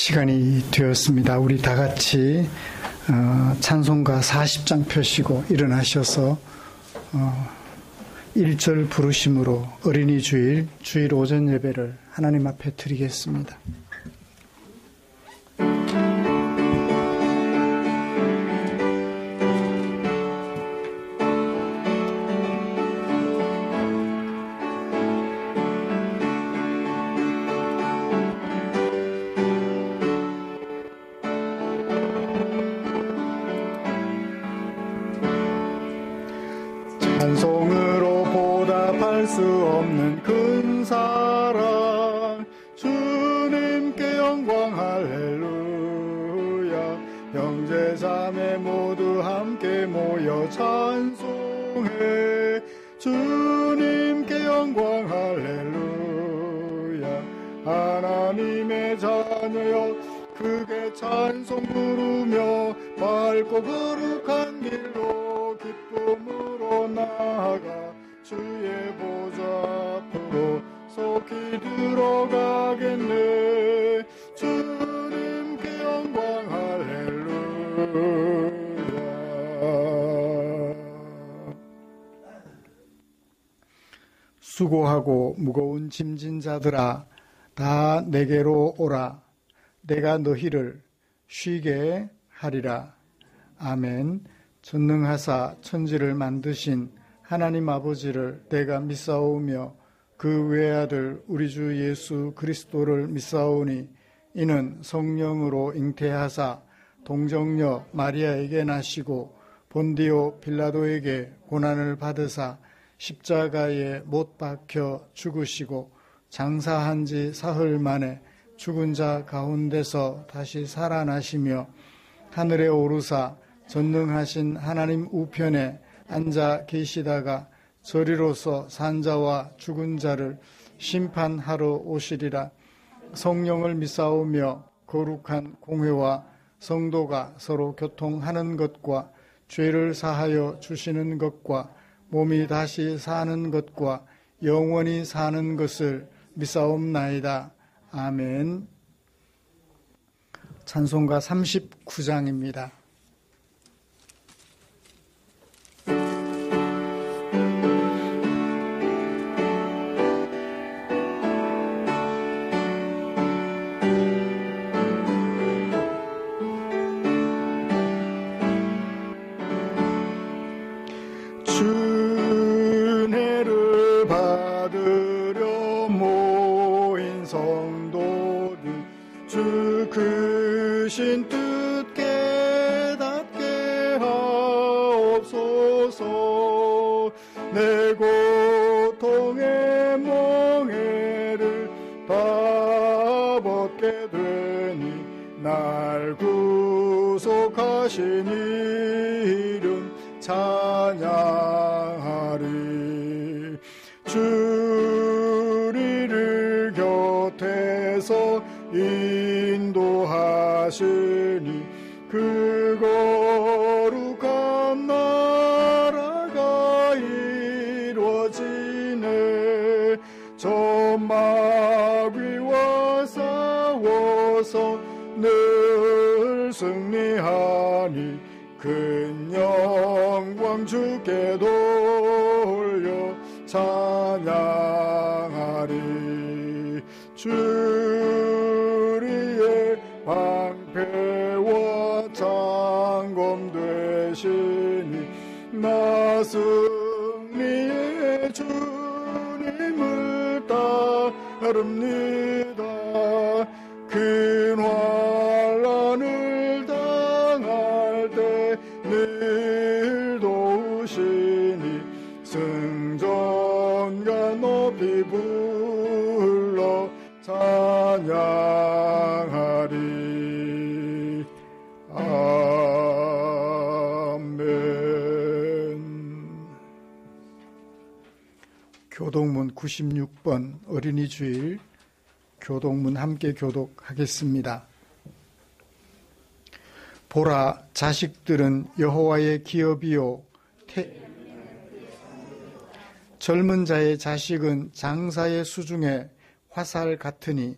시간이 되었습니다. 우리 다 같이 찬송가 40장 펴시고 일어나셔서 1절 부르심으로 어린이 주일 오전 예배를 하나님 앞에 드리겠습니다. 찬송으로 보답할 수 없는 큰 사랑 주님께 영광 할렐루야. 형제 자매 모두 함께 모여 찬송해 주님께 영광 할렐루야. 하나님의 자녀여 크게 찬송 부르며 밝고 거룩한 길로 기쁨으로 나아가 주의 보좌 앞으로 속히 들어가겠네. 주님께 영광 할렐루야. 수고하고 무거운 짐진 자들아 다 내게로 오라. 내가 너희를 쉬게 하리라. 아멘. 전능하사 천지를 만드신 하나님 아버지를 내가 믿사오며 그 외아들 우리 주 예수 그리스도를 믿사오니 이는 성령으로 잉태하사 동정녀 마리아에게 나시고 본디오 빌라도에게 고난을 받으사 십자가에 못 박혀 죽으시고 장사한 지 사흘 만에 죽은 자 가운데서 다시 살아나시며 하늘에 오르사 전능하신 하나님 우편에 앉아 계시다가 저리로서 산자와 죽은 자를 심판하러 오시리라. 성령을 믿사오며 거룩한 공회와 성도가 서로 교통하는 것과 죄를 사하여 주시는 것과 몸이 다시 사는 것과 영원히 사는 것을 믿사옵나이다. 아멘. 찬송가 39장입니다. 주례를 받으려 모인 성도들 주 크신 뜻 깨닫게 하옵소서. 내 고통의 멍에를 다 벗게 되니 날 구속하신 이름 찬양하리. 주리를 곁에서 인도하시니 그 거룩한 나라가 이루어지네. 저마귀와 싸워서 늘 승리하니 큰 영광 주께 돌려 찬양하리. 주리의 방패와 장검 되시니 나 승리의 주님을 따릅니다. 큰 환난을 당할 때 늘 도우시니 승전가 높이 불러 찬양하리. 아멘. 교독문 96번 어린이 주일 교독문 함께 교독하겠습니다. 보라, 자식들은 여호와의 기업이요 젊은 자의 자식은 장사의 수중에 화살 같으니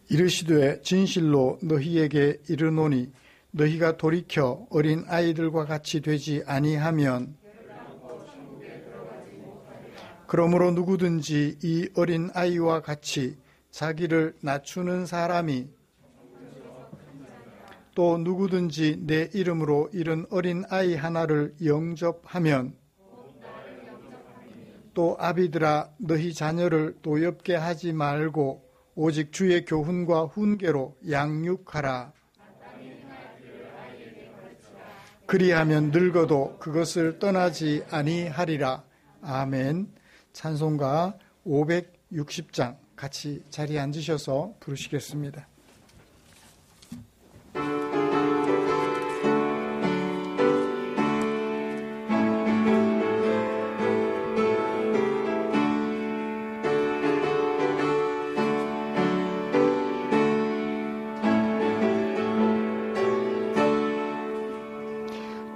이르시되 진실로 너희에게 이르노니 너희가 돌이켜 어린 아이들과 같이 되지 아니하면 그러므로 누구든지 이 어린 아이와 같이 자기를 낮추는 사람이 또 누구든지 내 이름으로 이른 어린 아이 하나를 영접하면 또 아비들아 너희 자녀를 노엽게 하지 말고 오직 주의 교훈과 훈계로 양육하라. 그리하면 늙어도 그것을 떠나지 아니하리라. 아멘. 찬송가 560장 같이 자리에 앉으셔서 부르시겠습니다.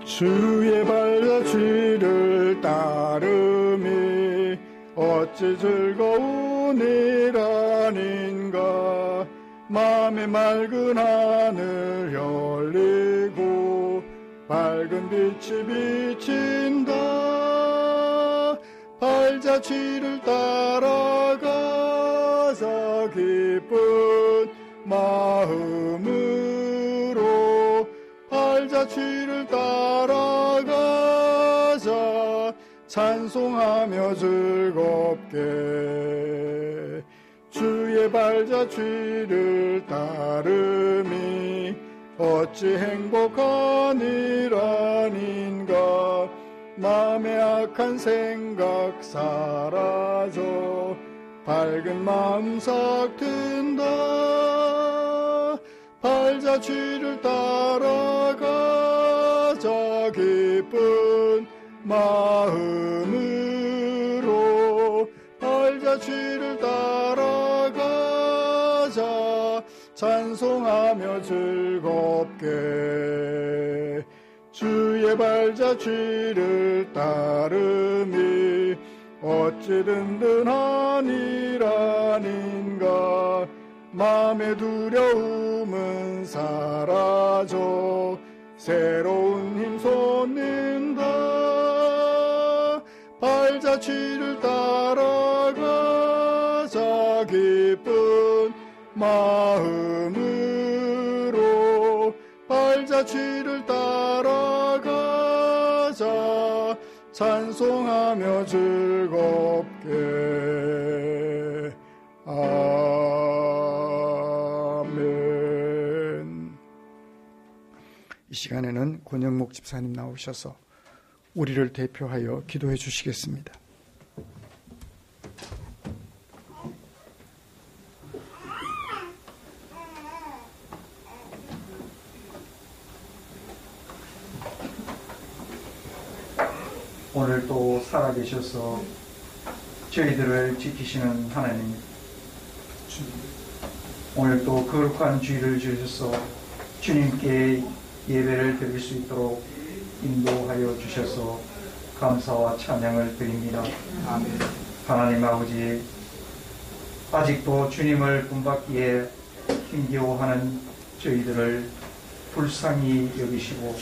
주의 발자취를 따름이 어찌 즐거운 일 아닌가. 맘에 맑은 하늘 열리고 밝은 빛이 비친다. 발자취를 따라가자 기쁜 마음으로 발자취를 따라가자 찬송하며 즐겁게. 주의 발자취를 따름이 어찌 행복한 일 아닌가. 마음의 악한 생각 사라져 밝은 마음 싹 튼다. 발자취를 따라가자 기쁜 마음으로 발자취를 따라가자 찬송하며 즐겁게. 주의 발자취를 따름이 어찌 든든한 일 아닌가. 마음의 두려움은 사라져 새로운 힘 솟는다. 발자취를 따라가자 기쁜 마음으로 발자취를 따라가자 찬송하며 즐겁게. 아멘. 이 시간에는 권영목 집사님 나오셔서 우리를 대표하여 기도해 주시겠습니다. 오늘 또 살아계셔서 저희들을 지키시는 하나님, 오늘 또 거룩한 주일을 주셔서 주님께 예배를 드릴 수 있도록 인도하여 주셔서 감사와 찬양을 드립니다. 아멘. 하나님 아버지, 아직도 주님을 본받기에 힘겨워하는 저희들을 불쌍히 여기시고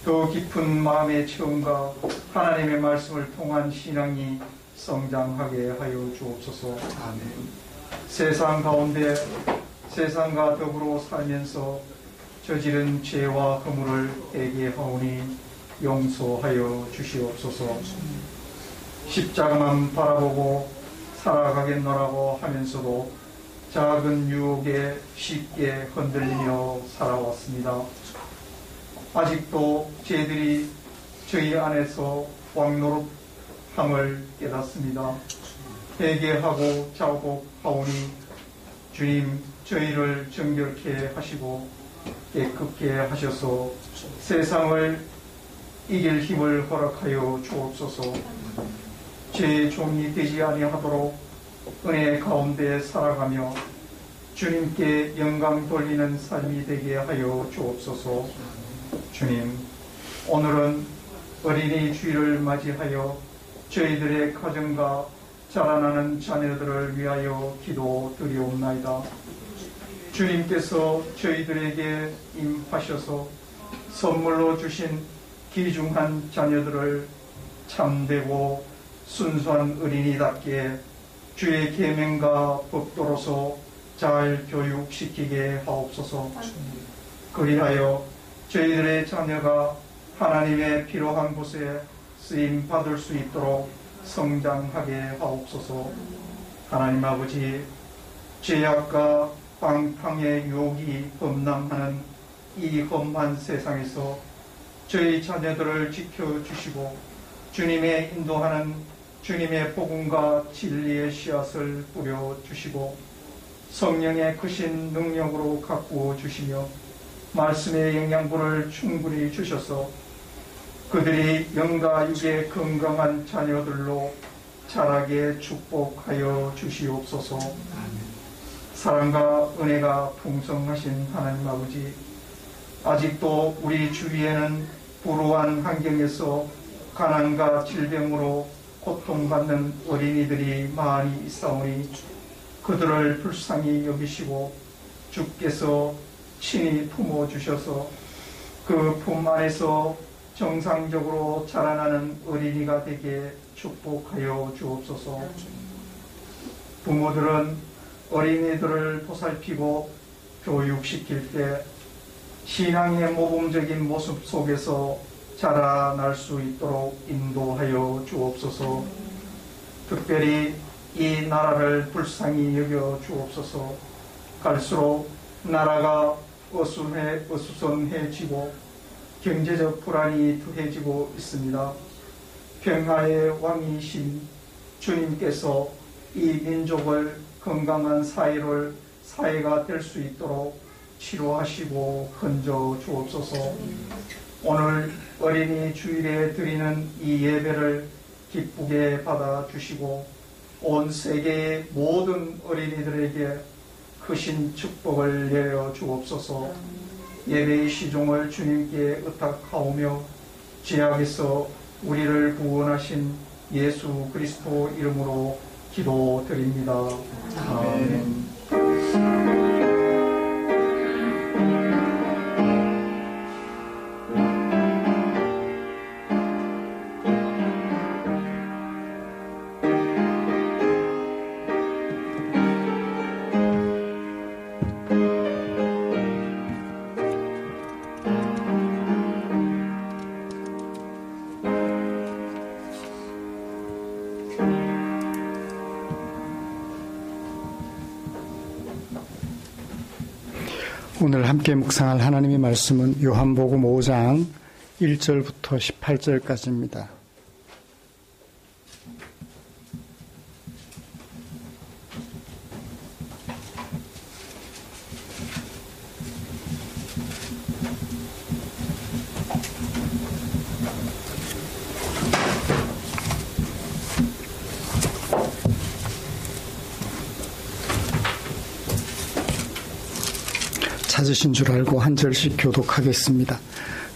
더 깊은 마음의 체험과 하나님의 말씀을 통한 신앙이 성장하게 하여 주옵소서. 아멘. 세상 가운데 세상과 더불어 살면서 저지른 죄와 허물을 회개하오니 용서하여 주시옵소서. 십자가만 바라보고 살아가겠노라고 하면서도 작은 유혹에 쉽게 흔들리며 살아왔습니다. 아직도 죄들이 저희 안에서 왕노릇함을 깨닫습니다. 회개하고 자복하오니 주님 저희를 정결케 하시고 깨끗게 하셔서 세상을 이길 힘을 허락하여 주옵소서. 죄의 종이 되지 아니하도록 은혜 가운데 살아가며 주님께 영광 돌리는 삶이 되게 하여 주옵소서. 주님, 오늘은 어린이 주일을 맞이하여 저희들의 가정과 자라나는 자녀들을 위하여 기도드리옵나이다. 주님께서 저희들에게 임하셔서 선물로 주신 귀중한 자녀들을 참되고 순수한 어린이답게 주의 계명과 법도로서 잘 교육시키게 하옵소서. 그리하여 저희들의 자녀가 하나님의 필요한 곳에 쓰임 받을 수 있도록 성장하게 하옵소서. 하나님 아버지, 죄악과 방탕의 유혹이 범람하는 이 험한 세상에서 저희 자녀들을 지켜주시고 주님의 인도하는 주님의 복음과 진리의 씨앗을 뿌려주시고 성령의 크신 능력으로 가꾸어 주시며 말씀의 영양분을 충분히 주셔서 그들이 영과 육의 건강한 자녀들로 자라게 축복하여 주시옵소서. 사랑과 은혜가 풍성하신 하나님 아버지, 아직도 우리 주위에는 불우한 환경에서 가난과 질병으로 고통받는 어린이들이 많이 있사오니 그들을 불쌍히 여기시고 주께서 친히 품어주셔서 그 품 안에서 정상적으로 자라나는 어린이가 되게 축복하여 주옵소서. 부모들은 어린이들을 보살피고 교육시킬 때 신앙의 모범적인 모습 속에서 자라날 수 있도록 인도하여 주옵소서. 특별히 이 나라를 불쌍히 여겨 주옵소서. 갈수록 나라가 어수선해지고 경제적 불안이 더해지고 있습니다. 평화의 왕이신 주님께서 이 민족을 건강한 사회가 될 수 있도록 치료하시고 건져 주옵소서. 오늘 어린이 주일에 드리는 이 예배를 기쁘게 받아주시고 온 세계의 모든 어린이들에게 크신 축복을 내려 주옵소서. 예배의 시종을 주님께 의탁하오며 죄악에서 우리를 구원하신 예수 그리스도 이름으로 기도드립니다. 아멘. 오늘 함께 묵상할 하나님의 말씀은 요한복음 5장 1절부터 18절까지입니다. 찾으신 줄 알고 한 절씩 교독하겠습니다.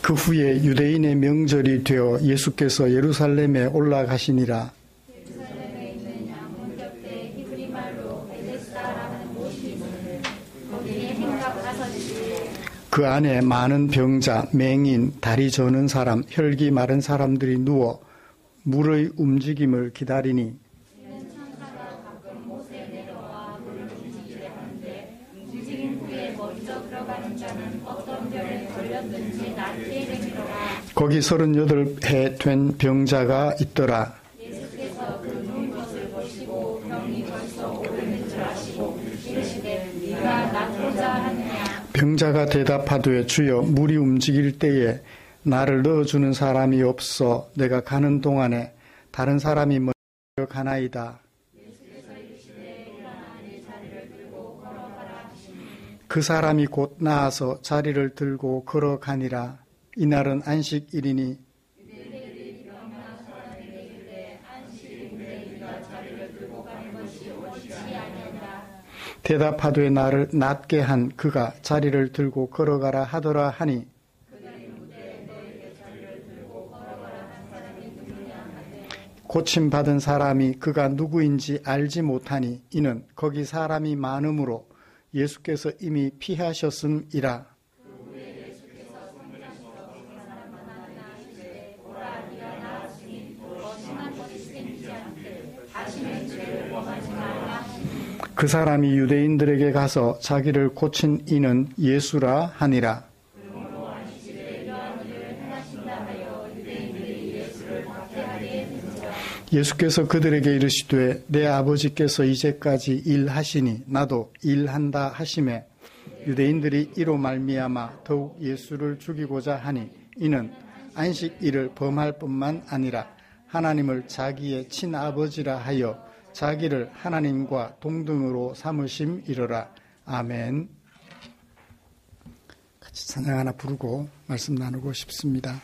그 후에 유대인의 명절이 되어 예수께서 예루살렘에 올라가시니라. 예루살렘에 있는 양문 곁에 히브리 말로 베데스다라는 곳이 있으니 거기에 행각 5이 그 안에 많은 병자, 맹인, 다리 저는 사람, 혈기 마른 사람들이 누워 물의 움직임을 기다리니 천사가 가끔 못에 내려와 물을 움직이게 하는데 움직인 후에 먼저 들어가는 자는 어떤 병에 걸렸든지 낫게 되리로라. 거기 38해 된 병자가 있더라. 예수께서 그 누운 것을 보시고 병이 벌써 오래된 줄 아시고 이르시되 네가 낫고자 하느냐. 병자가 대답하되 주여 물이 움직일 때에 나를 넣어주는 사람이 없어 내가 가는 동안에 다른 사람이 먼저 가나이다. 그 사람이 곧 나아서 자리를 들고 걸어가니라. 이날은 안식일이니 대답하되 나를 낫게 한 그가 자리를 들고 걸어가라 하더라 하니 고침받은 사람이 그가 누구인지 알지 못하니 이는 거기 사람이 많음으로 예수께서 이미 피하셨음이라. 그 사람이 유대인들에게 가서 자기를 고친 이는 예수라 하니라. 예수께서 그들에게 이르시되 내 아버지께서 이제까지 일하시니 나도 일한다 하시매 유대인들이 이로 말미암아 더욱 예수를 죽이고자 하니 이는 안식일을 범할 뿐만 아니라 하나님을 자기의 친아버지라 하여 자기를 하나님과 동등으로 삼으심이로라. 아멘. 같이 찬양 하나 부르고 말씀 나누고 싶습니다.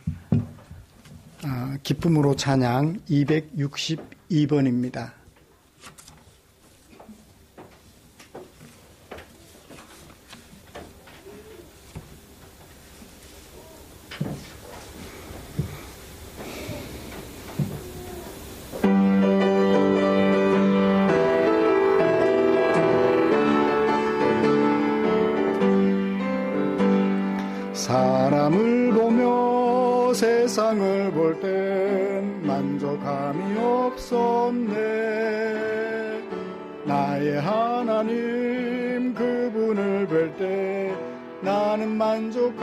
기쁨으로 찬양 262번입니다. 사람을 보며 세상을 볼 땐 만족함이 없었네. 나의 하나님 그분을 뵐 때 나는 만족하였네.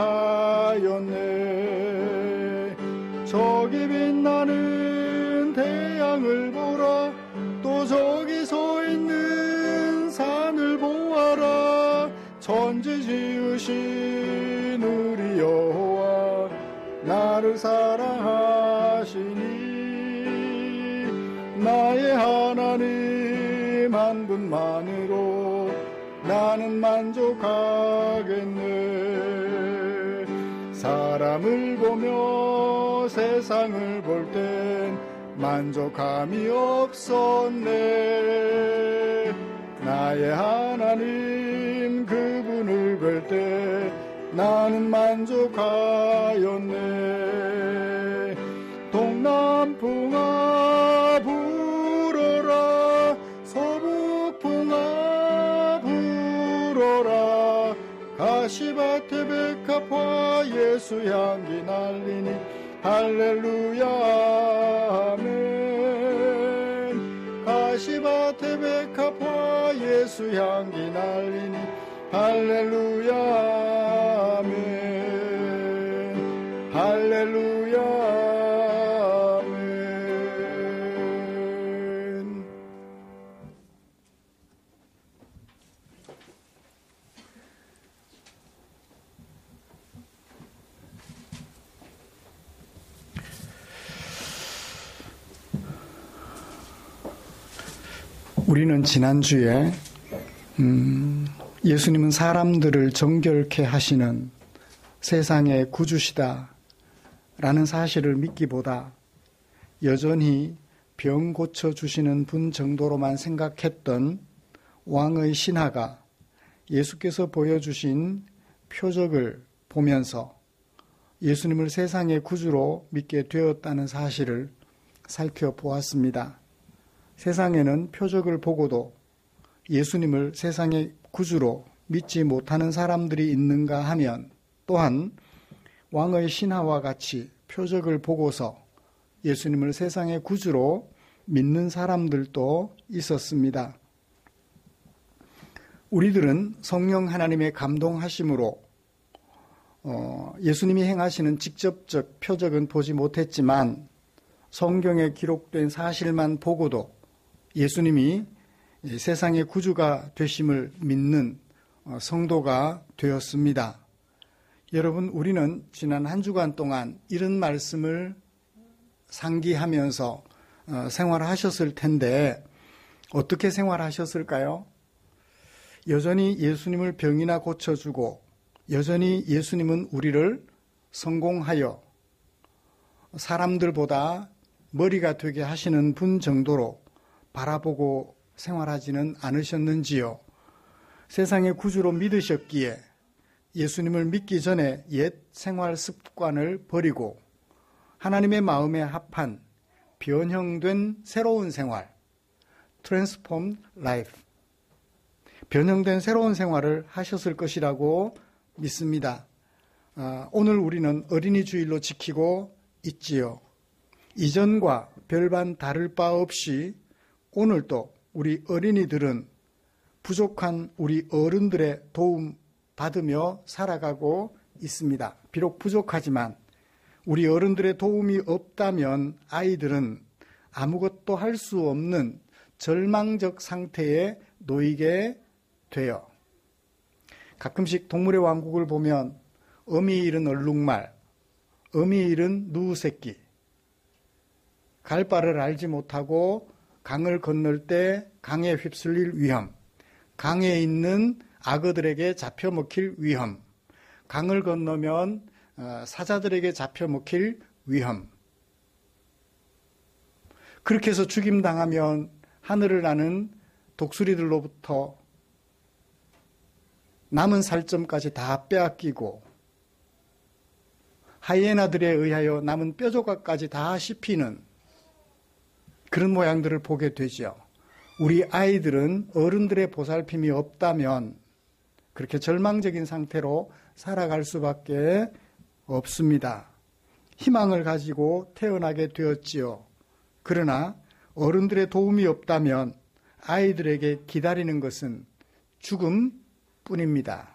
저기 빛나는 태양을 보라. 또 저기 서 있는 산을 보아라. 천지 지으신 우리 여호와 나를 사랑하시니 나의 하나님 한 분만으로 나는 만족하겠네. 사람을 보며 세상을 볼 땐 만족함이 없었네. 나의 하나님 그분을 뵐 때 나는 만족하였네. 동남풍아 불어라. 서북풍아 불어라. 가시밭에 백합화 예수 향기 날리니 할렐루야 아멘. 가시밭에 백합화 예수 향기 날리니 할렐루야 아멘. 할렐루야 아멘. 우리는 지난주에 예수님은 사람들을 정결케 하시는 세상의 구주시다 라는 사실을 믿기보다 여전히 병 고쳐주시는 분 정도로만 생각했던 왕의 신하가 예수께서 보여주신 표적을 보면서 예수님을 세상의 구주로 믿게 되었다는 사실을 살펴보았습니다. 세상에는 표적을 보고도 예수님을 세상의 구주로 믿지 못하는 사람들이 있는가 하면 또한 왕의 신하와 같이 표적을 보고서 예수님을 세상의 구주로 믿는 사람들도 있었습니다. 우리들은 성령 하나님의 감동하심으로 예수님이 행하시는 직접적 표적은 보지 못했지만 성경에 기록된 사실만 보고도 예수님이 세상의 구주가 되심을 믿는 성도가 되었습니다. 여러분, 우리는 지난 한 주간 동안 이런 말씀을 상기하면서 생활하셨을 텐데 어떻게 생활하셨을까요? 여전히 예수님을 병이나 고쳐주고 여전히 예수님은 우리를 성공하여 사람들보다 머리가 되게 하시는 분 정도로 바라보고 생활하지는 않으셨는지요? 세상의 구주로 믿으셨기에 예수님을 믿기 전에 옛 생활 습관을 버리고 하나님의 마음에 합한 변형된 새로운 생활, transformed life, 변형된 새로운 생활을 하셨을 것이라고 믿습니다. 오늘 우리는 어린이 주일로 지키고 있지요. 이전과 별반 다를 바 없이 오늘도 우리 어린이들은 부족한 우리 어른들의 도움 받으며 살아가고 있습니다. 비록 부족하지만 우리 어른들의 도움이 없다면 아이들은 아무것도 할 수 없는 절망적 상태에 놓이게 돼요. 가끔씩 동물의 왕국을 보면 어미 잃은 얼룩말, 어미 잃은 누새끼, 갈 바를 알지 못하고 강을 건널 때 강에 휩쓸릴 위험, 강에 있는 악어들에게 잡혀 먹힐 위험, 강을 건너면 사자들에게 잡혀 먹힐 위험. 그렇게 해서 죽임당하면 하늘을 나는 독수리들로부터 남은 살점까지 다 빼앗기고 하이에나들에 의하여 남은 뼈조각까지 다 씹히는 그런 모양들을 보게 되죠. 우리 아이들은 어른들의 보살핌이 없다면 그렇게 절망적인 상태로 살아갈 수밖에 없습니다. 희망을 가지고 태어나게 되었지요. 그러나 어른들의 도움이 없다면 아이들에게 기다리는 것은 죽음뿐입니다.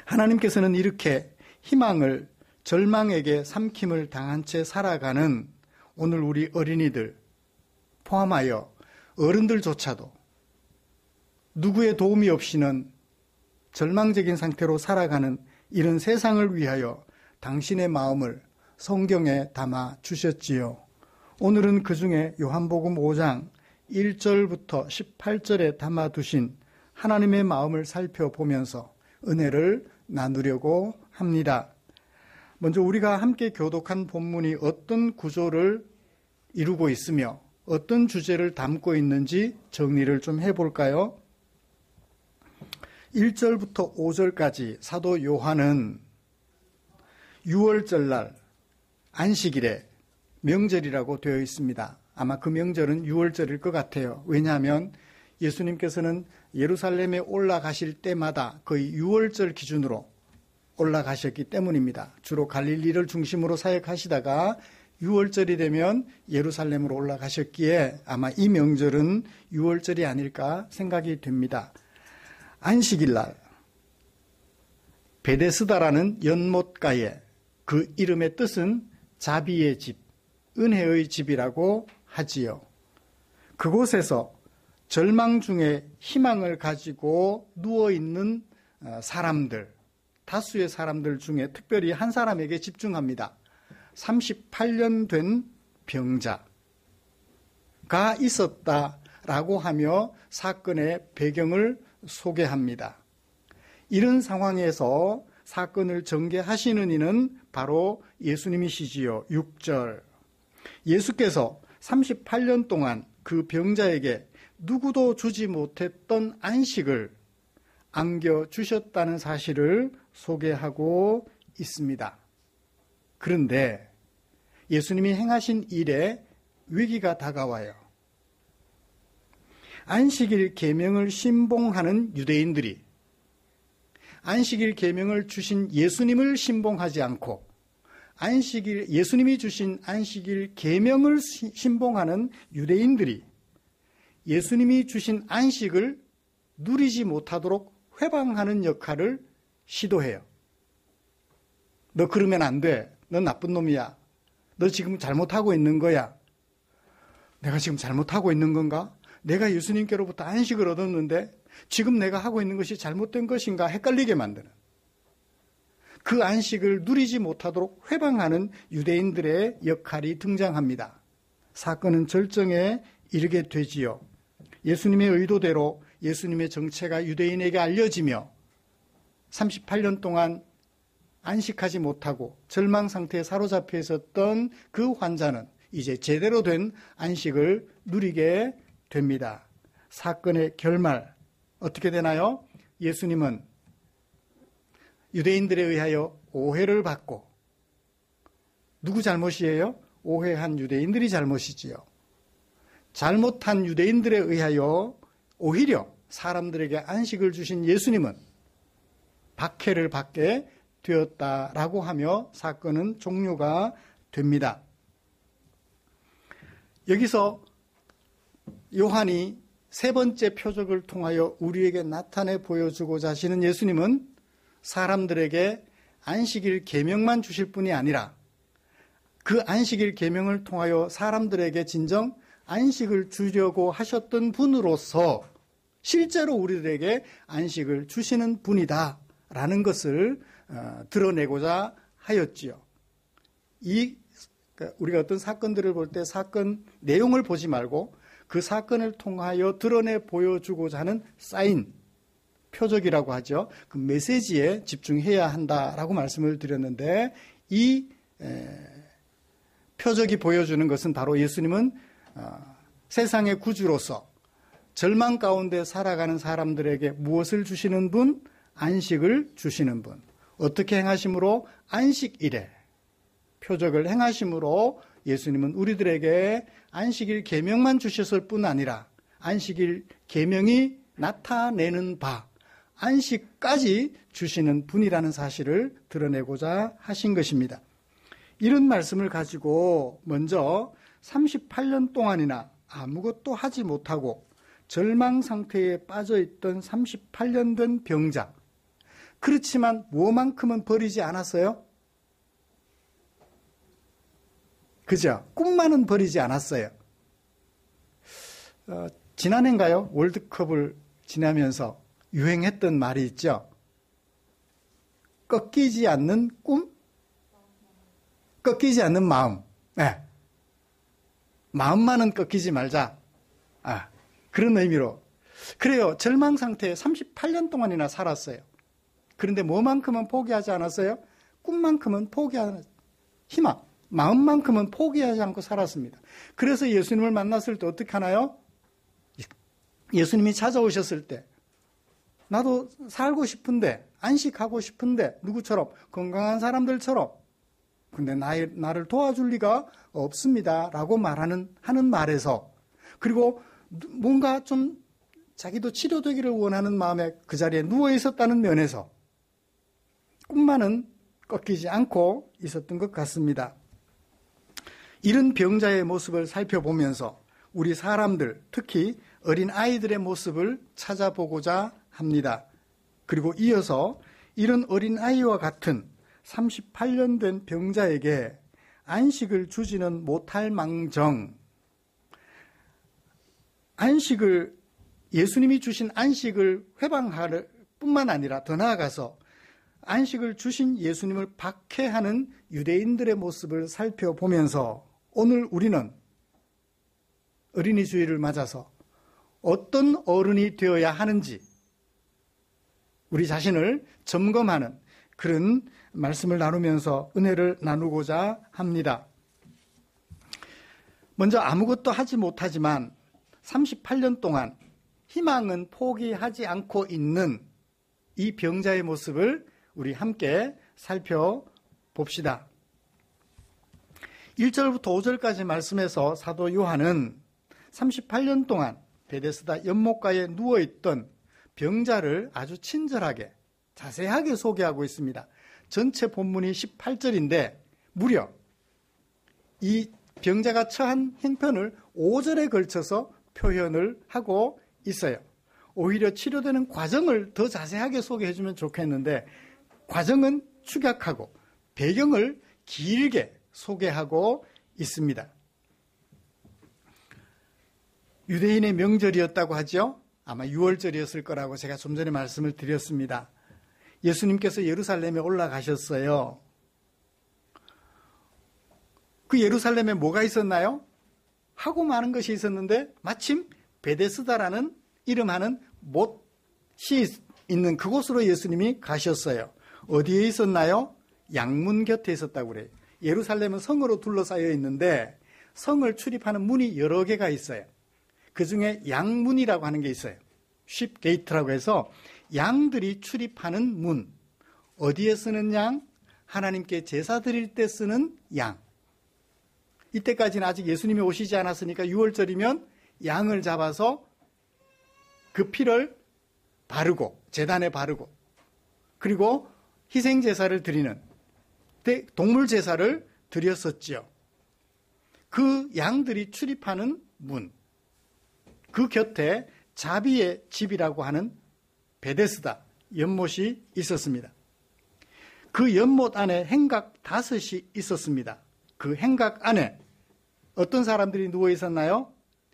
하나님께서는 이렇게 희망을 절망에게 삼킴을 당한 채 살아가는 오늘 우리 어린이들 포함하여 어른들조차도 누구의 도움이 없이는 절망적인 상태로 살아가는 이런 세상을 위하여 당신의 마음을 성경에 담아 주셨지요. 오늘은 그 중에 요한복음 5장 1절부터 18절에 담아두신 하나님의 마음을 살펴보면서 은혜를 나누려고 합니다. 먼저 우리가 함께 교독한 본문이 어떤 구조를 이루고 있으며 어떤 주제를 담고 있는지 정리를 좀 해볼까요? 1절부터 5절까지 사도 요한은 6월절날 안식일에 명절이라고 되어 있습니다. 아마 그 명절은 6월절일 것 같아요. 왜냐하면 예수님께서는 예루살렘에 올라가실 때마다 거의 6월절 기준으로 올라가셨기 때문입니다. 주로 갈릴리를 중심으로 사역하시다가 6월절이 되면 예루살렘으로 올라가셨기에 아마 이 명절은 6월절이 아닐까 생각이 됩니다. 안식일날 베데스다라는 연못가에 그 이름의 뜻은 자비의 집, 은혜의 집이라고 하지요. 그곳에서 절망 중에 희망을 가지고 누워있는 사람들, 다수의 사람들 중에 특별히 한 사람에게 집중합니다. 38년 된 병자가 있었다라고 하며 사건의 배경을 소개합니다. 이런 상황에서 사건을 전개하시는 이는 바로 예수님이시지요. 6절. 예수께서 38년 동안 그 병자에게 누구도 주지 못했던 안식을 안겨주셨다는 사실을 소개하고 있습니다. 그런데 예수님이 행하신 일에 위기가 다가와요. 안식일 계명을 신봉하는 유대인들이 안식일 계명을 주신 예수님을 신봉하지 않고 예수님이 주신 안식일 계명을 신봉하는 유대인들이 예수님이 주신 안식을 누리지 못하도록 회방하는 역할을 시도해요. 너 그러면 안 돼. 너 나쁜 놈이야. 너 지금 잘못하고 있는 거야. 내가 지금 잘못하고 있는 건가? 내가 예수님께로부터 안식을 얻었는데 지금 내가 하고 있는 것이 잘못된 것인가 헷갈리게 만드는 그 안식을 누리지 못하도록 회방하는 유대인들의 역할이 등장합니다. 사건은 절정에 이르게 되지요. 예수님의 의도대로 예수님의 정체가 유대인에게 알려지며 38년 동안 안식하지 못하고 절망 상태에 사로잡혀 있었던 그 환자는 이제 제대로 된 안식을 누리게 됩니다. 사건의 결말 어떻게 되나요? 예수님은 유대인들에 의하여 오해를 받고 누구 잘못이에요? 오해한 유대인들이 잘못이지요. 잘못한 유대인들에 의하여 오히려 사람들에게 안식을 주신 예수님은 박해를 받게 되었다라고 하며 사건은 종료가 됩니다. 여기서 요한이 세 번째 표적을 통하여 우리에게 나타내 보여주고자 하시는 예수님은 사람들에게 안식일 계명만 주실 뿐이 아니라 그 안식일 계명을 통하여 사람들에게 진정 안식을 주려고 하셨던 분으로서 실제로 우리들에게 안식을 주시는 분이다라는 것을 드러내고자 하였지요. 우리가 어떤 사건들을 볼 때 사건 내용을 보지 말고 그 사건을 통하여 드러내 보여주고자 하는 사인, 표적이라고 하죠. 그 메시지에 집중해야 한다라고 말씀을 드렸는데 이 표적이 보여주는 것은 바로 예수님은 세상의 구주로서 절망 가운데 살아가는 사람들에게 무엇을 주시는 분? 안식을 주시는 분. 어떻게 행하심으로? 안식일에 표적을 행하심으로 예수님은 우리들에게 안식일 계명만 주셨을 뿐 아니라 안식일 계명이 나타내는 바 안식까지 주시는 분이라는 사실을 드러내고자 하신 것입니다. 이런 말씀을 가지고 먼저 38년 동안이나 아무것도 하지 못하고 절망 상태에 빠져있던 38년 된 병자, 그렇지만 뭐만큼은 버리지 않았어요? 그죠? 꿈만은 버리지 않았어요. 지난해인가요? 월드컵을 지나면서 유행했던 말이 있죠. 꺾이지 않는 꿈? 꺾이지 않는 마음. 네. 마음만은 꺾이지 말자. 그런 의미로. 그래요. 절망 상태에 38년 동안이나 살았어요. 그런데 뭐만큼은 포기하지 않았어요? 꿈만큼은 포기하는 희망, 마음만큼은 포기하지 않고 살았습니다. 그래서 예수님을 만났을 때 어떻게 하나요? 예수님이 찾아오셨을 때 나도 살고 싶은데, 안식하고 싶은데, 누구처럼? 건강한 사람들처럼. 근데 나를 도와줄 리가 없습니다. 라고 하는 말에서, 그리고 뭔가 좀 자기도 치료되기를 원하는 마음에 그 자리에 누워 있었다는 면에서 꿈만은 꺾이지 않고 있었던 것 같습니다. 이런 병자의 모습을 살펴보면서 우리 사람들, 특히 어린 아이들의 모습을 찾아보고자 합니다. 그리고 이어서 이런 어린 아이와 같은 38년 된 병자에게 안식을 주지는 못할 망정, 예수님이 주신 안식을 회방할 뿐만 아니라 더 나아가서 안식을 주신 예수님을 박해하는 유대인들의 모습을 살펴보면서 오늘 우리는 어린이 주일을 맞아서 어떤 어른이 되어야 하는지 우리 자신을 점검하는 그런 말씀을 나누면서 은혜를 나누고자 합니다. 먼저 아무것도 하지 못하지만 38년 동안 희망은 포기하지 않고 있는 이 병자의 모습을 우리 함께 살펴봅시다. 1절부터 5절까지 말씀에서 사도 요한은 38년 동안 베데스다 연못가에 누워있던 병자를 아주 친절하게 자세하게 소개하고 있습니다. 전체 본문이 18절인데 무려 이 병자가 처한 형편을 5절에 걸쳐서 표현을 하고 있어요. 오히려 치료되는 과정을 더 자세하게 소개해주면 좋겠는데 과정은 축약하고 배경을 길게 소개하고 있습니다. 유대인의 명절이었다고 하죠. 아마 6월절이었을 거라고 제가 좀 전에 말씀을 드렸습니다. 예수님께서 예루살렘에 올라가셨어요. 그 예루살렘에 뭐가 있었나요? 하고 많은 것이 있었는데 마침 베데스다라는 이름하는 못이 있는 그곳으로 예수님이 가셨어요. 어디에 있었나요? 양문 곁에 있었다고 그래요. 예루살렘은 성으로 둘러싸여 있는데 성을 출입하는 문이 여러 개가 있어요. 그 중에 양문이라고 하는 게 있어요. 쉽 게이트라고 해서 양들이 출입하는 문. 어디에 쓰는 양? 하나님께 제사 드릴 때 쓰는 양. 이때까지는 아직 예수님이 오시지 않았으니까 6월절이면 양을 잡아서 그 피를 바르고 제단에 바르고 그리고 희생제사를 드리는 동물 제사를 드렸었지요. 그 양들이 출입하는 문, 그 곁에 자비의 집이라고 하는 베데스다 연못이 있었습니다. 그 연못 안에 행각 5이 있었습니다. 그 행각 안에 어떤 사람들이 누워 있었나요?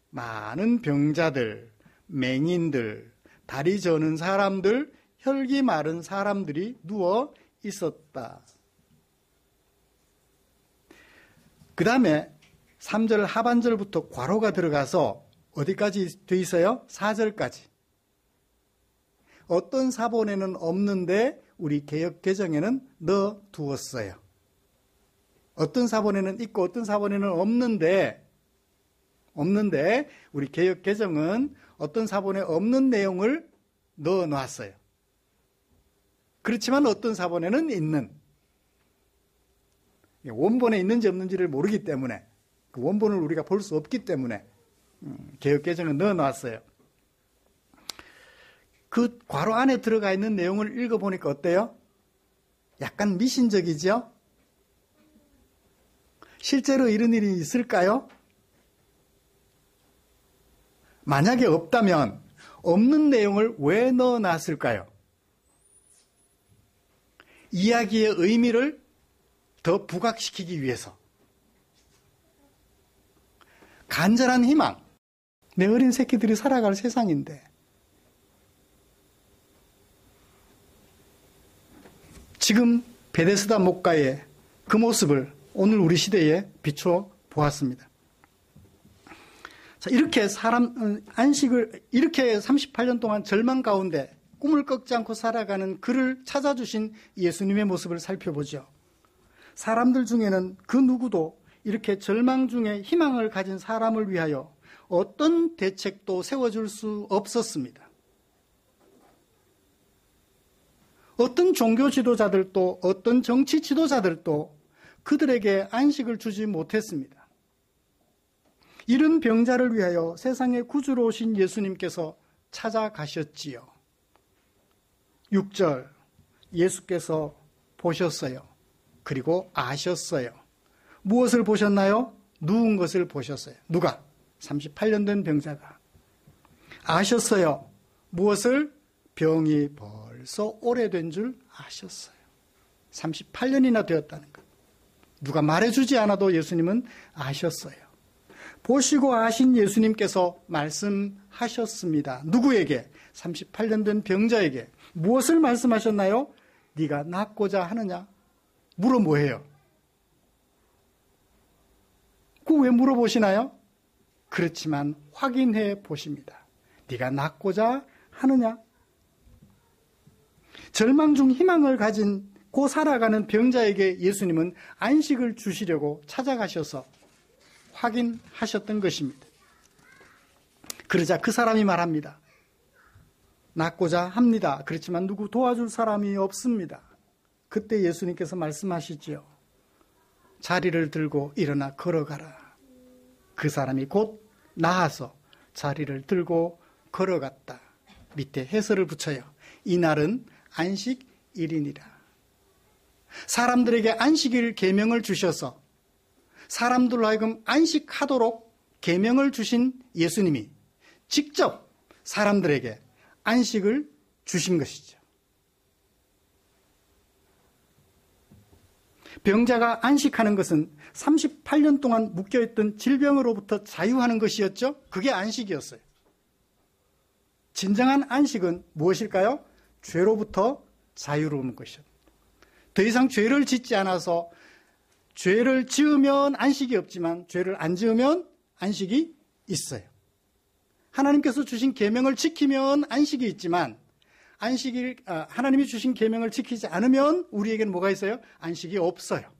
많은 병자들, 맹인들, 다리 저는 사람들, 혈기 마른 사람들이 누워 있었다. 그 다음에 3절 하반절부터 괄호가 들어가서 어디까지 돼 있어요? 4절까지. 어떤 사본에는 없는데 우리 개역 개정에는 넣어두었어요. 어떤 사본에는 있고 어떤 사본에는 없는데 우리 개역 개정은 어떤 사본에 없는 내용을 넣어놨어요. 그렇지만 어떤 사본에는 있는, 원본에 있는지 없는지를 모르기 때문에, 그 원본을 우리가 볼 수 없기 때문에 개역 개정은 넣어놨어요. 그 괄호 안에 들어가 있는 내용을 읽어보니까 어때요? 약간 미신적이죠? 실제로 이런 일이 있을까요? 만약에 없다면 없는 내용을 왜 넣어놨을까요? 이야기의 의미를 더 부각시키기 위해서. 간절한 희망. 내 어린 새끼들이 살아갈 세상인데 지금 베데스다 목가의 그 모습을 오늘 우리 시대에 비추어 보았습니다. 자, 이렇게 이렇게 38년 동안 절망 가운데 꿈을 꺾지 않고 살아가는 그를 찾아주신 예수님의 모습을 살펴보죠. 사람들 중에는 그 누구도 이렇게 절망 중에 희망을 가진 사람을 위하여 어떤 대책도 세워줄 수 없었습니다. 어떤 종교 지도자들도 어떤 정치 지도자들도 그들에게 안식을 주지 못했습니다. 이런 병자를 위하여 세상에 구주로 오신 예수님께서 찾아가셨지요. 6절, 예수께서 보셨어요. 그리고 아셨어요. 무엇을 보셨나요? 누운 것을 보셨어요. 누가? 38년 된 병자가. 아셨어요. 무엇을? 병이 벌써 오래된 줄 아셨어요. 38년이나 되었다는 것. 누가 말해주지 않아도 예수님은 아셨어요. 보시고 아신 예수님께서 말씀하셨습니다. 누구에게? 38년 된 병자에게. 무엇을 말씀하셨나요? 네가 낫고자 하느냐? 물어 뭐해요? 그거 왜 물어보시나요? 그렇지만 확인해 보십니다. 네가 낫고자 하느냐? 절망 중 희망을 가진 고 살아가는 병자에게 예수님은 안식을 주시려고 찾아가셔서 확인하셨던 것입니다. 그러자 그 사람이 말합니다. 낫고자 합니다. 그렇지만 누구 도와줄 사람이 없습니다. 그때 예수님께서 말씀하시죠. 자리를 들고 일어나 걸어가라. 그 사람이 곧 나아서 자리를 들고 걸어갔다. 밑에 해설을 붙여요. 이날은 안식일이니라. 사람들에게 안식일 계명을 주셔서 사람들로 하여금 안식하도록 계명을 주신 예수님이 직접 사람들에게 안식을 주신 것이죠. 병자가 안식하는 것은 38년 동안 묶여있던 질병으로부터 자유하는 것이었죠. 그게 안식이었어요. 진정한 안식은 무엇일까요? 죄로부터 자유로운 것이었습니다. 더 이상 죄를 짓지 않아서 죄를 지으면 안식이 없지만 죄를 안 지으면 안식이 있어요. 하나님께서 주신 계명을 지키면 안식이 있지만 하나님이 주신 계명을 지키지 않으면 우리에게는 뭐가 있어요? 안식이 없어요.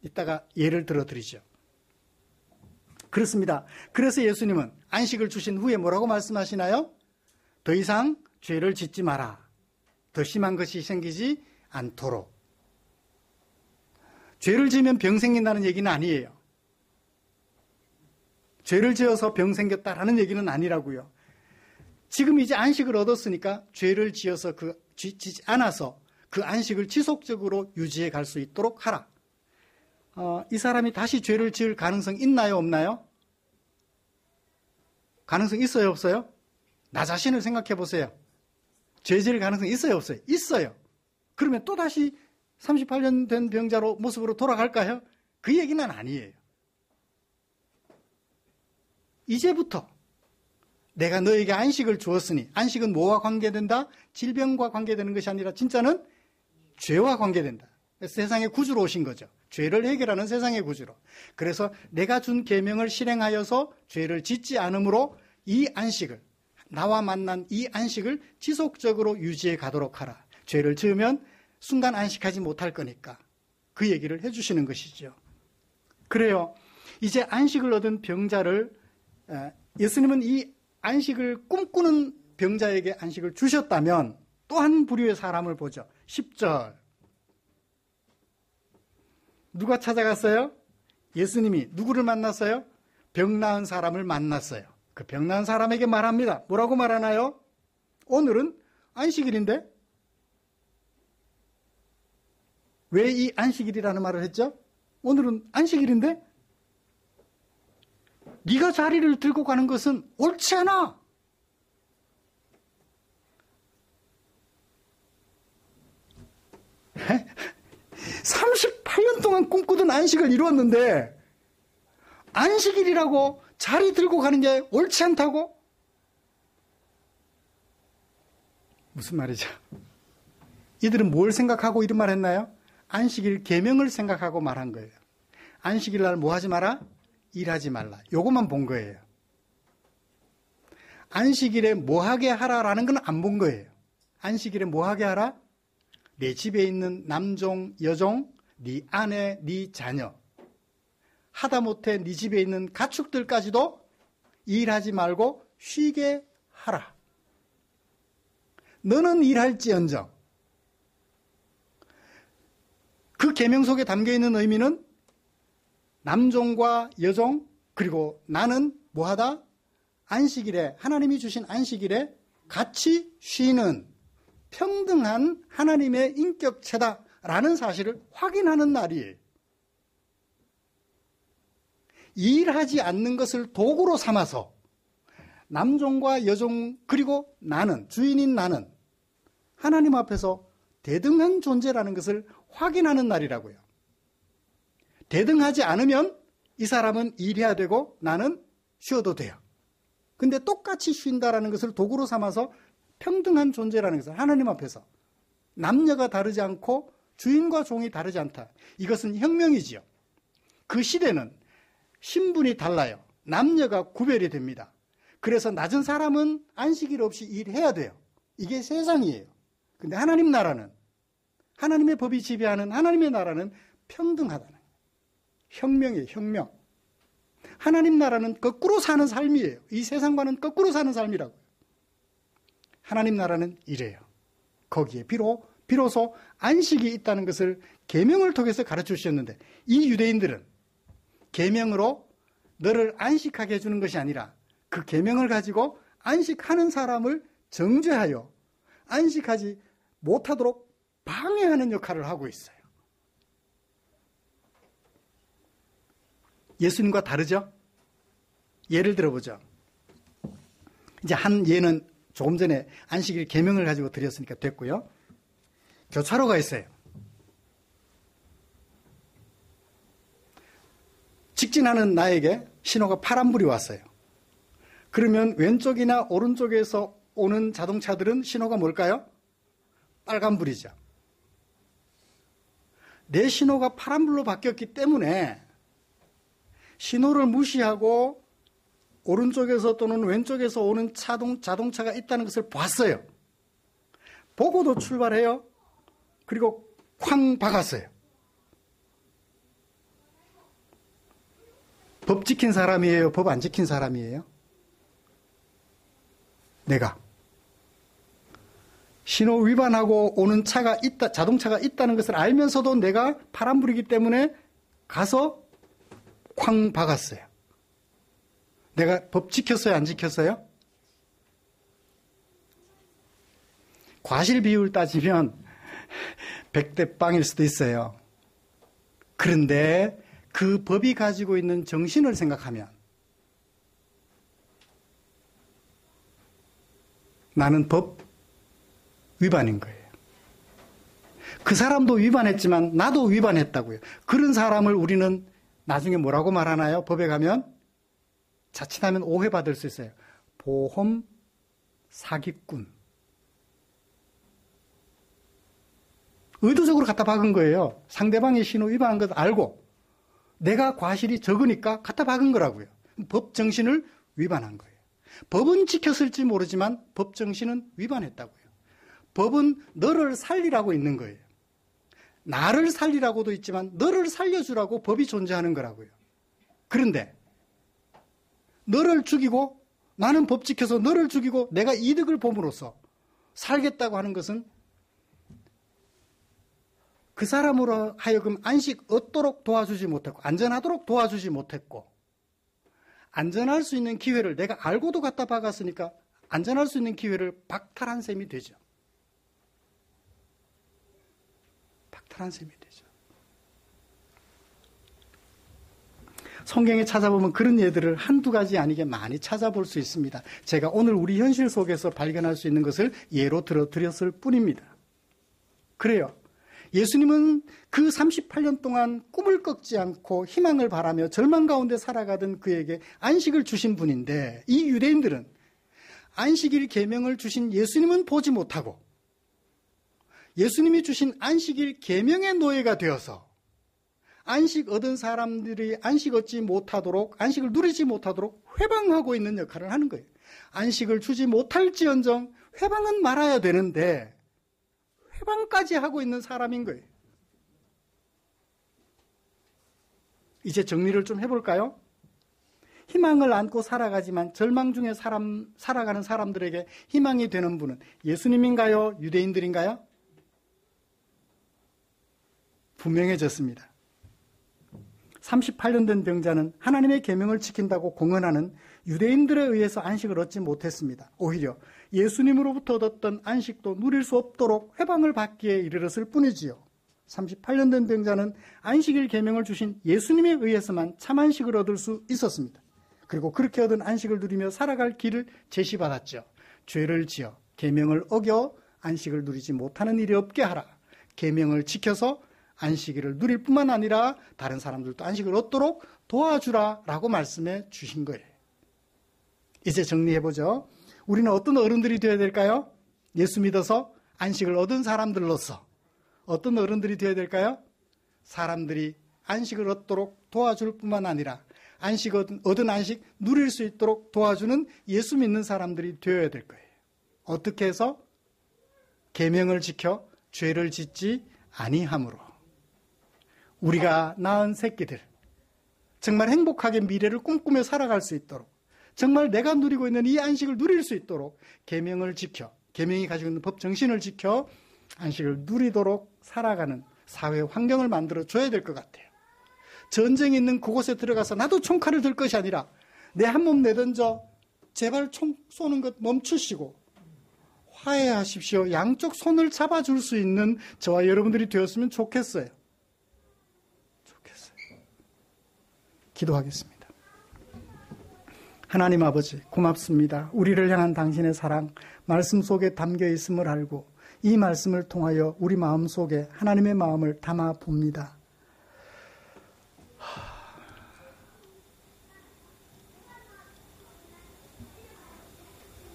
이따가 예를 들어드리죠. 그렇습니다. 그래서 예수님은 안식을 주신 후에 뭐라고 말씀하시나요? 더 이상 죄를 짓지 마라. 더 심한 것이 생기지 않도록. 죄를 지으면 병 생긴다는 얘기는 아니에요. 죄를 지어서 병 생겼다라는 얘기는 아니라고요. 지금 이제 안식을 얻었으니까 죄를 지어서 지지 않아서 그 안식을 지속적으로 유지해 갈 수 있도록 하라. 이 사람이 다시 죄를 지을 가능성 있나요, 없나요? 가능성 있어요, 없어요? 나 자신을 생각해 보세요. 죄 지을 가능성 있어요, 없어요? 있어요. 그러면 또다시 38년 된 병자로 모습으로 돌아갈까요? 그 얘기는 아니에요. 이제부터 내가 너에게 안식을 주었으니, 안식은 뭐와 관계된다? 질병과 관계되는 것이 아니라 진짜는 죄와 관계된다. 세상의 구주로 오신 거죠. 죄를 해결하는 세상의 구주로. 그래서 내가 준 계명을 실행하여서 죄를 짓지 않으므로 이 안식을, 나와 만난 이 안식을 지속적으로 유지해 가도록 하라. 죄를 지으면 순간 안식하지 못할 거니까 그 얘기를 해주시는 것이죠. 그래요. 이제 안식을 얻은 병자를, 예수님은 이 안식을 꿈꾸는 병자에게 안식을 주셨다면 또 한 부류의 사람을 보죠. 10절. 누가 찾아갔어요? 예수님이 누구를 만났어요? 병 나은 사람을 만났어요. 그 병 나은 사람에게 말합니다. 뭐라고 말하나요? 오늘은 안식일인데? 왜 이 안식일이라는 말을 했죠? 오늘은 안식일인데? 네가 자리를 들고 가는 것은 옳지 않아. 에? 38년 동안 꿈꾸던 안식을 이루었는데 안식일이라고 자리 들고 가는 게 옳지 않다고? 무슨 말이죠? 이들은 뭘 생각하고 이런 말 했나요? 안식일 계명을 생각하고 말한 거예요. 안식일 날 뭐 하지 마라? 일하지 말라. 요것만 본 거예요. 안식일에 뭐 하게 하라라는 건 안 본 거예요. 안식일에 뭐 하게 하라? 내 집에 있는 남종, 여종, 네 아내, 네 자녀, 하다못해 네 집에 있는 가축들까지도 일하지 말고 쉬게 하라. 너는 일할지언정. 그 계명 속에 담겨있는 의미는 남종과 여종, 그리고 나는 뭐하다? 안식일에, 하나님이 주신 안식일에 같이 쉬는 평등한 하나님의 인격체다라는 사실을 확인하는 날이에요. 일하지 않는 것을 도구로 삼아서 남종과 여종, 그리고 나는, 주인인 나는 하나님 앞에서 대등한 존재라는 것을 확인하는 날이라고요. 대등하지 않으면 이 사람은 일해야 되고 나는 쉬어도 돼요. 근데 똑같이 쉰다라는 것을 도구로 삼아서 평등한 존재라는 것을 하나님 앞에서 남녀가 다르지 않고 주인과 종이 다르지 않다. 이것은 혁명이지요. 그 시대는 신분이 달라요. 남녀가 구별이 됩니다. 그래서 낮은 사람은 안식일 없이 일해야 돼요. 이게 세상이에요. 근데 하나님 나라는, 하나님의 법이 지배하는 하나님의 나라는 평등하다는 거예요. 혁명이에요, 혁명. 하나님 나라는 거꾸로 사는 삶이에요. 이 세상과는 거꾸로 사는 삶이라고요. 하나님 나라는 이래요. 거기에 비로소 안식이 있다는 것을 계명을 통해서 가르쳐 주셨는데, 이 유대인들은 계명으로 너를 안식하게 해주는 것이 아니라 그 계명을 가지고 안식하는 사람을 정죄하여 안식하지 못하도록 방해하는 역할을 하고 있어요. 예수님과 다르죠? 예를 들어보죠. 이제 한 예는 조금 전에 안식일 계명을 가지고 드렸으니까 됐고요. 교차로가 있어요. 직진하는 나에게 신호가 파란불이 왔어요. 그러면 왼쪽이나 오른쪽에서 오는 자동차들은 신호가 뭘까요? 빨간불이죠. 내 신호가 파란불로 바뀌었기 때문에 신호를 무시하고 오른쪽에서 또는 왼쪽에서 오는 자동차가 있다는 것을 봤어요. 보고도 출발해요. 그리고 쾅 박았어요. 법 지킨 사람이에요? 법 안 지킨 사람이에요? 내가. 신호 위반하고 오는 차가 있다, 자동차가 있다는 것을 알면서도 내가 파란불이기 때문에 가서 쾅 박았어요. 내가 법 지켰어요? 안 지켰어요? 과실 비율 따지면 100대 0일 수도 있어요. 그런데 그 법이 가지고 있는 정신을 생각하면 나는 법 위반인 거예요. 그 사람도 위반했지만 나도 위반했다고요. 그런 사람을 우리는 나중에 뭐라고 말하나요? 법에 가면 자칫하면 오해받을 수 있어요. 보험 사기꾼. 의도적으로 갖다 박은 거예요. 상대방의 신호 위반한 것 알고 내가 과실이 적으니까 갖다 박은 거라고요. 법 정신을 위반한 거예요. 법은 지켰을지 모르지만 법 정신은 위반했다고요. 법은 너를 살리라고 있는 거예요. 나를 살리라고도 있지만 너를 살려주라고 법이 존재하는 거라고요. 그런데 너를 죽이고 나는 법 지켜서 너를 죽이고 내가 이득을 봄으로써 살겠다고 하는 것은 그 사람으로 하여금 안식 얻도록 도와주지 못했고 안전하도록 도와주지 못했고 안전할 수 있는 기회를 내가 알고도 갖다 박았으니까 안전할 수 있는 기회를 박탈한 셈이 되죠. 박탈한 셈이 되죠. 성경에 찾아보면 그런 예들을 한두 가지 아니게 많이 찾아볼 수 있습니다. 제가 오늘 우리 현실 속에서 발견할 수 있는 것을 예로 들어드렸을 뿐입니다. 그래요. 예수님은 그 38년 동안 꿈을 꺾지 않고 희망을 바라며 절망 가운데 살아가던 그에게 안식을 주신 분인데 이 유대인들은 안식일 계명을 주신 예수님은 보지 못하고 예수님이 주신 안식일 계명의 노예가 되어서 안식 얻은 사람들이 안식 얻지 못하도록 안식을 누리지 못하도록 회방하고 있는 역할을 하는 거예요. 안식을 주지 못할지언정 회방은 말아야 되는데 회방까지 하고 있는 사람인 거예요. 이제 정리를 좀 해볼까요? 희망을 안고 살아가지만 절망 중에 살아가는 사람들에게 희망이 되는 분은 예수님인가요? 유대인들인가요? 분명해졌습니다. 38년 된 병자는 하나님의 계명을 지킨다고 공언하는 유대인들에 의해서 안식을 얻지 못했습니다. 오히려 예수님으로부터 얻었던 안식도 누릴 수 없도록 회방을 받기에 이르렀을 뿐이지요. 38년 된 병자는 안식일 계명을 주신 예수님에 의해서만 참 안식을 얻을 수 있었습니다. 그리고 그렇게 얻은 안식을 누리며 살아갈 길을 제시받았죠. 죄를 지어 계명을 어겨 안식을 누리지 못하는 일이 없게 하라. 계명을 지켜서 안식일을 누릴 뿐만 아니라 다른 사람들도 안식을 얻도록 도와주라라고 말씀해 주신 거예요. 이제 정리해보죠. 우리는 어떤 어른들이 되어야 될까요? 예수 믿어서 안식을 얻은 사람들로서 어떤 어른들이 되어야 될까요? 사람들이 안식을 얻도록 도와줄 뿐만 아니라 얻은 안식 누릴 수 있도록 도와주는 예수 믿는 사람들이 되어야 될 거예요. 어떻게 해서? 계명을 지켜 죄를 짓지 아니함으로. 우리가 낳은 새끼들 정말 행복하게 미래를 꿈꾸며 살아갈 수 있도록 정말 내가 누리고 있는 이 안식을 누릴 수 있도록 계명을 지켜 계명이 가지고 있는 법 정신을 지켜 안식을 누리도록 살아가는 사회 환경을 만들어 줘야 될 것 같아요. 전쟁이 있는 그곳에 들어가서 나도 총칼을 들 것이 아니라 내 한 몸 내던져 제발 총 쏘는 것 멈추시고 화해하십시오. 양쪽 손을 잡아줄 수 있는 저와 여러분들이 되었으면 좋겠어요. 기도하겠습니다. 하나님 아버지 고맙습니다. 우리를 향한 당신의 사랑 말씀 속에 담겨 있음을 알고 이 말씀을 통하여 우리 마음 속에 하나님의 마음을 담아 봅니다.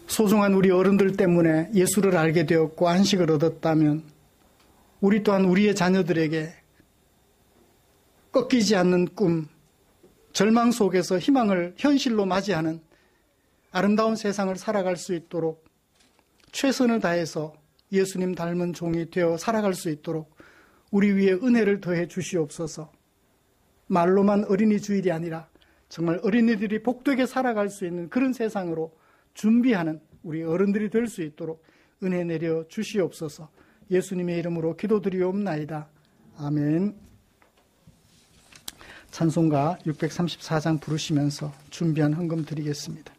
소중한 우리 어른들 때문에 예수를 알게 되었고 안식을 얻었다면 우리 또한 우리의 자녀들에게 꺾이지 않는 꿈 절망 속에서 희망을 현실로 맞이하는 아름다운 세상을 살아갈 수 있도록 최선을 다해서 예수님 닮은 종이 되어 살아갈 수 있도록 우리 위에 은혜를 더해 주시옵소서. 말로만 어린이 주일이 아니라 정말 어린이들이 복되게 살아갈 수 있는 그런 세상으로 준비하는 우리 어른들이 될 수 있도록 은혜 내려 주시옵소서. 예수님의 이름으로 기도드리옵나이다. 아멘. 찬송가 634장 부르시면서 준비한 헌금 드리겠습니다.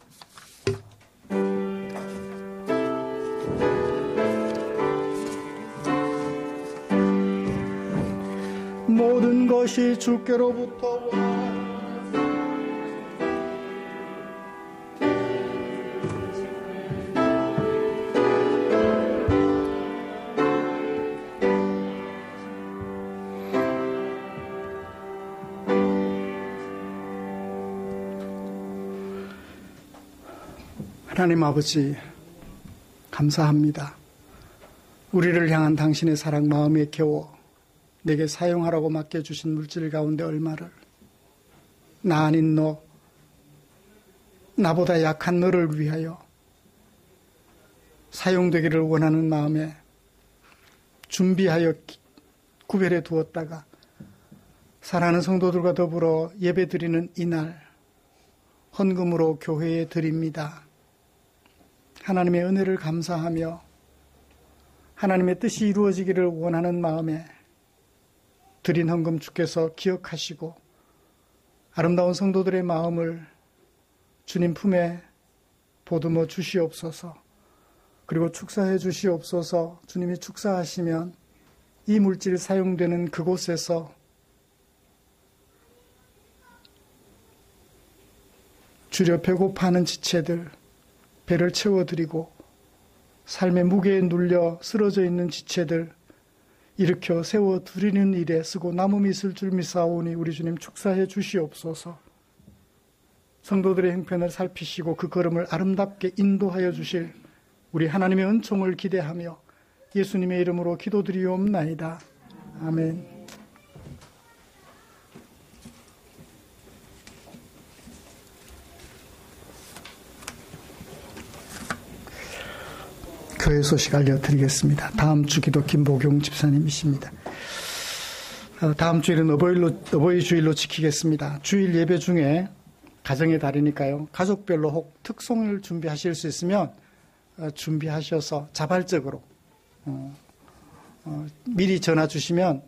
모든 것이 주께로부터 와 하나님 아버지, 감사합니다. 우리를 향한 당신의 사랑 마음에 겨워 내게 사용하라고 맡겨주신 물질 가운데 얼마를 나 아닌 너, 나보다 약한 너를 위하여 사용되기를 원하는 마음에 준비하여 구별해 두었다가 사랑하는 성도들과 더불어 예배드리는 이날 헌금으로 교회에 드립니다. 하나님의 은혜를 감사하며 하나님의 뜻이 이루어지기를 원하는 마음에 드린 헌금 주께서 기억하시고 아름다운 성도들의 마음을 주님 품에 보듬어 주시옵소서. 그리고 축사해 주시옵소서. 주님이 축사하시면 이 물질 사용되는 그곳에서 주려 배고파하는 지체들 배를 채워드리고 삶의 무게에 눌려 쓰러져 있는 지체들 일으켜 세워드리는 일에 쓰고 남음이 있을 줄 믿사오니 우리 주님 축사해 주시옵소서. 성도들의 형편을 살피시고 그 걸음을 아름답게 인도하여 주실 우리 하나님의 은총을 기대하며 예수님의 이름으로 기도드리옵나이다. 아멘. 교회 소식 알려드리겠습니다. 다음 주 기도 김보경 집사님이십니다. 다음 주일은 어버이 주일로 지키겠습니다. 주일 예배 중에 가정의 달이니까요. 가족별로 혹 특송을 준비하실 수 있으면 준비하셔서 자발적으로 미리 전화 주시면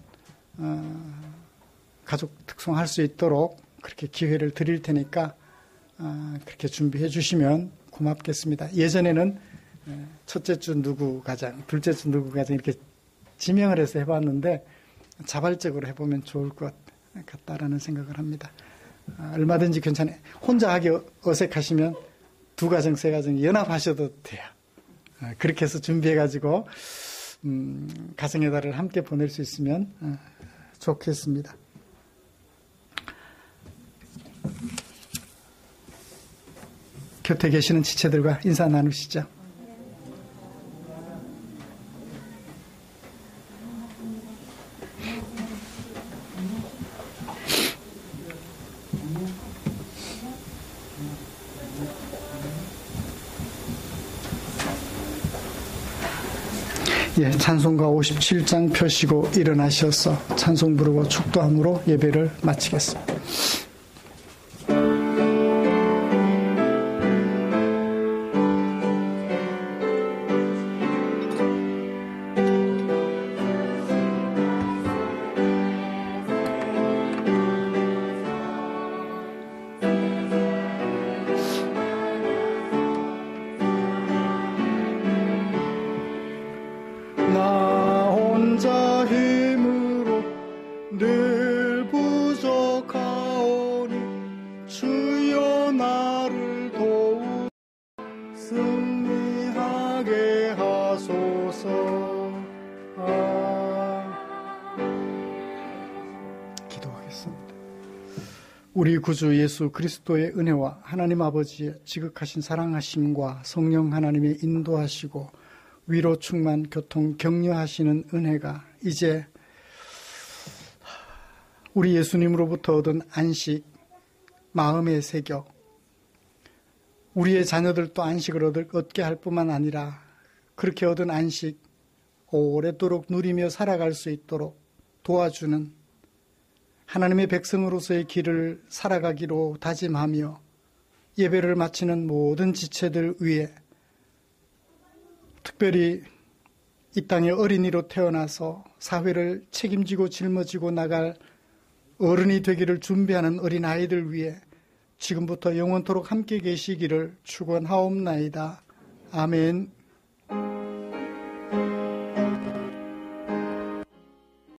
가족 특송할 수 있도록 그렇게 기회를 드릴 테니까 그렇게 준비해 주시면 고맙겠습니다. 예전에는 첫째 주 누구 가장, 둘째 주 누구 가장 이렇게 지명을 해서 해봤는데 자발적으로 해보면 좋을 것 같다라는 생각을 합니다. 얼마든지 괜찮아요. 혼자 하기 어색하시면 두 가정, 세 가정 연합하셔도 돼요. 그렇게 해서 준비해가지고 가정의 달을 함께 보낼 수 있으면 좋겠습니다. 곁에 계시는 지체들과 인사 나누시죠. 예, 찬송가 57장 펴시고 일어나셔서 찬송 부르고 축도함으로 예배를 마치겠습니다. 우리 구주 예수 그리스도의 은혜와 하나님 아버지의 지극하신 사랑하심과 성령 하나님의 인도하시고 위로 충만 교통 격려하시는 은혜가 이제 우리 예수님으로부터 얻은 안식 마음에 새겨 우리의 자녀들도 안식을 얻게 할 뿐만 아니라 그렇게 얻은 안식 오래도록 누리며 살아갈 수 있도록 도와주는 하나님의 백성으로서의 길을 살아가기로 다짐하며 예배를 마치는 모든 지체들 위해 특별히 이 땅의 어린이로 태어나서 사회를 책임지고 짊어지고 나갈 어른이 되기를 준비하는 어린아이들 위해 지금부터 영원토록 함께 계시기를 축원하옵나이다. 아멘.